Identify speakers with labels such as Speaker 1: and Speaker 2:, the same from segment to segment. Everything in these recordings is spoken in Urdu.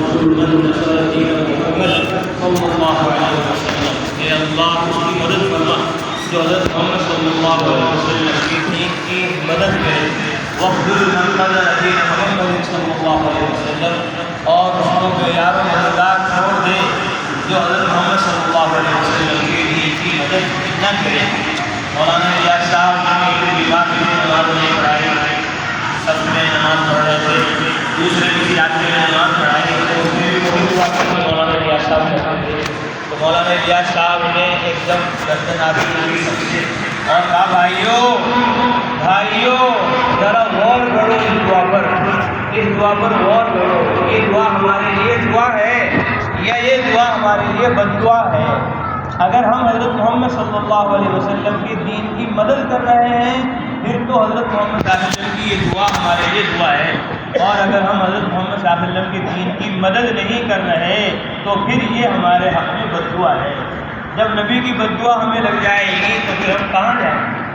Speaker 1: وانصر من نصر دین محمد صلی اللہ علیہ وسلم۔ اے اللہ اس کی مدد فرما جو حضرت محمد صلی اللہ علیہ وسلم کی دین کی مدد کرے، وَاخْذُلْ مَنْ قَدَرَ دِينَ محمد صلی اللہ علیہ وسلم، اور اس کو بے یار و مددگار چھوڑ دے جو حضرت محمد صلی اللہ علیہ وسلم کے دین کی مدد نہ کرے۔ مولانا ریاض صاحب نے بیمار کی نماز نہیں پڑھائی، سب میں نماز پڑھ رہے تھے، دوسرے کسی آدمی نے نماز پڑھائی تو اس میں بھی وہی دعا کرتے مولانا ریاض صاحب کرتے تھے۔ تو مولانا ریاض صاحب نے ایک دم گردن آگے کی سب سے اور کہا بھائیو ذرا غور کرو اس دعا پر غور کرو، یہ دعا ہمارے لیے دعا ہے یا یہ دعا ہمارے لیے بد دعا ہے؟ اگر ہم حضرت محمد صلی اللہ علیہ وسلم کے دین کی مدد کر رہے ہیں پھر تو حضرت محمد صلی اللہ علیہ وسلم کی یہ دعا ہمارے لیے دعا ہے، اور اگر ہم حضرت محمد صلی اللہ علیہ وسلم کے دین کی مدد نہیں کر رہے تو پھر یہ ہمارے حق میں بد دعا ہے۔ جب نبی کی بد دعا ہمیں لگ جائے گی تو پھر ہم کہاں جائیں گے؟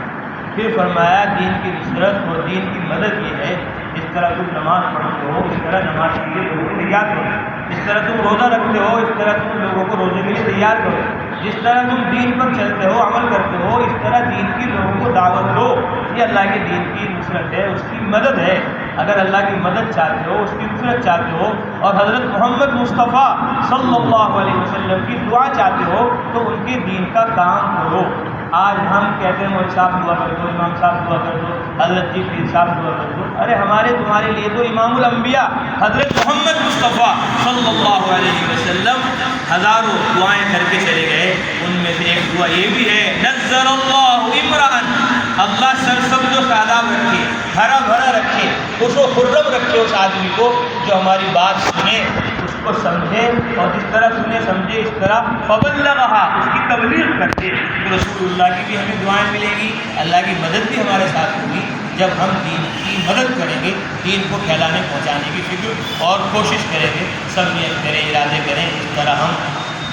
Speaker 1: پھر فرمایا دین کی نصرت اور دین کی مدد یہ ہے، اس طرح تم نماز پڑھتے ہو اس طرح نماز کے لیے لوگوں کو تیار کرو، اس طرح تم روزہ رکھتے ہو اس طرح تم لوگوں کو روزے کے لیے تیار کرو، جس طرح تم دین پر چلتے ہو عمل کرتے ہو اس طرح دین کی لوگوں کو دعوت دو۔ یہ اللہ کے دین کی نصرت ہے، اس کی مدد ہے۔ اگر اللہ کی مدد چاہتے ہو، اس کی نصرت چاہتے ہو اور حضرت محمد مصطفیٰ صلی اللہ علیہ وسلم کی دعا چاہتے ہو تو ان کے دین کا کام کرو۔ آج ہم کہتے ہیں مولوی صاحب دعا کر دو، امام صاحب دعا کر دو، حضرت جی پیر صاحب دعا کر دو۔ ارے ہمارے تمہارے لیے تو امام الانبیاء حضرت محمد مصطفیٰ صلی اللہ علیہ وسلم ہزاروں دعائیں کر کے چلے گئے، ان میں سے ایک دعا یہ بھی ہے نذر اللہ امرأً، اللہ سرسبز و شاداب رکھے، ہرا بھرا رکھے، خوش و خرم رکھے اس آدمی کو جو ہماری بات سنے، اس کو سمجھے اور جس طرح سنے سمجھے اس طرح فبلغھا، اس کی تبلیغ کرتے۔ تو رسول اللہ کی بھی ہمیں دعائیں ملیں گی، اللہ کی مدد بھی ہمارے ساتھ ہوگی جب ہم دین کی مدد کریں گے، دین کو پھیلانے پہنچانے کی فکر اور کوشش کریں گے، سب نیت کریں، ارادے کریں۔ اس طرح ہم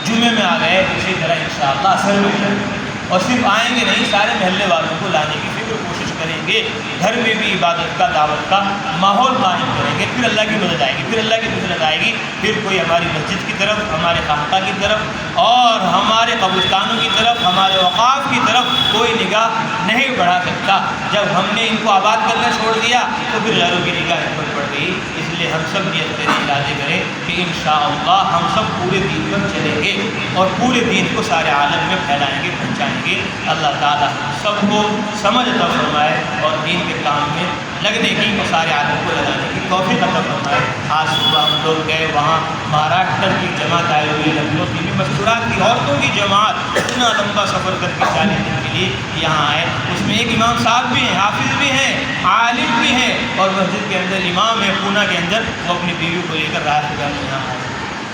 Speaker 1: جمعے میں آ گئے، اسی طرح انشاءاللہ اثر میں کریں گے، اور صرف آئیں گے نہیں، سارے محلے والوں کو لانے کی فکر کوشش کریں گے، گھر میں بھی عبادت کا دعوت کا ماحول قائم کریں گے، پھر اللہ کی مدد آئے گی، پھر اللہ کی نصرت آئے گی، پھر کوئی ہماری مسجد کی طرف، ہمارے خانقاہ کی طرف اور ہمارے قبرستانوں کی طرف، ہمارے اوقاف کی طرف کوئی نگاہ نہیں بڑھا سکتا۔ جب ہم نے ان کو آباد کرنا چھوڑ دیا تو پھر غیروں کی نگاہ ان پر پڑ گئی۔ اس لیے ہم سب نیت کریں، ارادے کریں کہ انشاءاللہ ہم سب پورے دین پر چلیں گے اور پورے دین کو سارے عالم میں پھیلائیں گے، پہنچائیں گے۔ اللہ تعالیٰ سب کو سمجھ عطا فرمائے اور دین کے کام میں لگنے کی اور سارے عالم کو لگانے کی توفیق عطا فرمائے۔ آج صبح ہم لوگ گئے، وہاں مہاراشٹر کی جماعت آئی ہوئی ہے، لکھنؤ کی بھی مستورات کی عورتوں کی جماعت اتنا لمبا سفر کر کے 40 دن کے لیے یہاں آئے۔ اس میں ایک امام صاحب بھی ہیں، حافظ بھی ہیں، عالم بھی ہیں، اور مسجد کے اندر امام ہے پونا کے اندر، وہ اپنی بیوی کو لے کر رات گزارنے یہاں آئے۔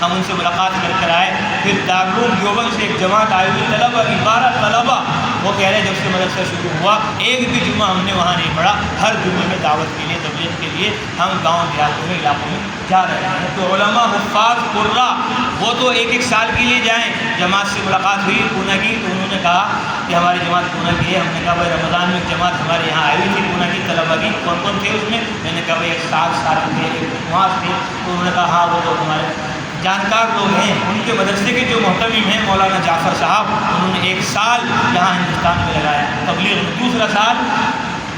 Speaker 1: ہم ان سے ملاقات کر آئے۔ پھر دارالعلوم دیوبند سے ایک جماعت آئی ہوئی طلبہ کی، 12 طلبہ، وہ کہہ رہے جب سے مدرسہ شروع ہوا ایک بھی جمعہ ہم نے وہاں نہیں پڑھا، ہر جمعے میں دعوت کے لیے، تبلیغ کے لیے ہم گاؤں دیہاتوں میں، علاقوں میں جا رہے ہیں۔ تو علماء، حفاظ، قراء وہ تو ایک سال کے لیے جائیں۔ جماعت سے ملاقات ہوئی پونا کی، تو انہوں نے کہا کہ ہماری جماعت پونا کی ہے۔ ہم نے کہا بھائی رمضان میں ایک جماعت ہمارے یہاں آئی ہوئی تھی پونا کی طلبہ کی، کون کون تھے اس میں؟ میں نے کہا بھائی ایک ساتھ تھے، ایک وہاں تھے۔ تو انہوں نے کہا ہاں وہ تو ہمارے جانکار لوگ ہیں۔ ان کے مدرسے کے جو محتمم ہیں مولانا جعفر صاحب، انہوں نے 1 سال یہاں ہندوستان میں لگایا تبلیغ میں، دوسرا سال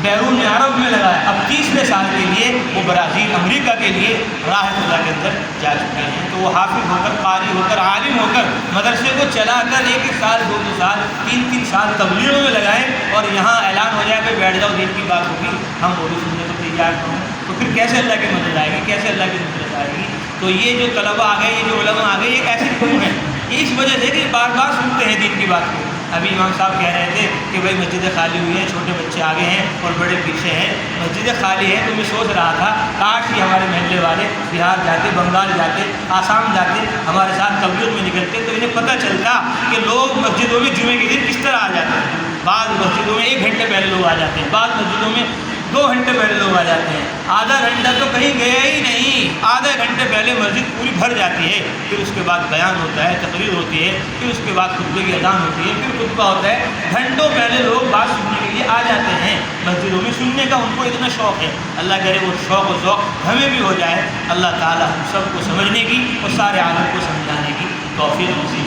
Speaker 1: بیرون عرب میں لگایا، اب 30ویں سال کے لیے وہ برازیل، امریکہ کے لیے راہ خدا کے اندر جا چکے ہیں۔ تو وہ حافظ ہو کر، قاری ہو کر، عالم ہو کر مدرسے کو چلا کر 1 سال، 2 سال، 3 سال تبلیغوں میں لگائیں، اور یہاں اعلان ہو جائے کہ بیٹھ جاؤ دین کی بات ہوگی، ہم وہ بھی سننے کو تیار ہوں، تو پھر کیسے اللہ کی مدد آئے گی، کیسے اللہ کی نصرت آئے گی؟ تو یہ جو طلبہ آ گئے، یہ جو علماء آ گئے، یہ ایسے کیوں ہیں؟ یہ اس وجہ سے کہ بار بار سنتے ہیں دین کی بات کو۔ ابھی امام صاحب کہہ رہے تھے کہ بھائی مسجدیں خالی ہوئی ہیں، چھوٹے بچے آگے ہیں اور بڑے پیچھے ہیں، مسجدیں خالی ہیں، تو میں سوچ رہا تھا کاش کہ ہمارے محلے والے بہار جاتے، بنگال جاتے، آسام جاتے، ہمارے ساتھ تبلیغ میں نکلتے، تو انہیں پتہ چلتا کہ لوگ مسجدوں میں جمعے کے دن کس طرح آ جاتے ہیں۔ بعض مسجدوں میں 1 گھنٹے پہلے لوگ آ جاتے ہیں، بعض مسجدوں میں 2 گھنٹے پہلے لوگ آ جاتے ہیں، آدھا گھنٹہ تو کہیں گیا ہی نہیں، آدھے گھنٹے پہلے مسجد پوری بھر جاتی ہے، پھر اس کے بعد بیان ہوتا ہے، تقریر ہوتی ہے، پھر اس کے بعد خطبے کی اذان ہوتی ہے، پھر خطبہ ہوتا ہے، گھنٹوں پہلے لوگ بات سننے کے لیے آ جاتے ہیں مسجدوں میں، سننے کا ان کو اتنا شوق ہے۔ اللہ کرے وہ شوق و ذوق ہمیں بھی ہو جائے، اللہ تعالیٰ ہم سب کو سمجھنے کی اور سارے عالم کو سمجھانے کی توفیق نصیب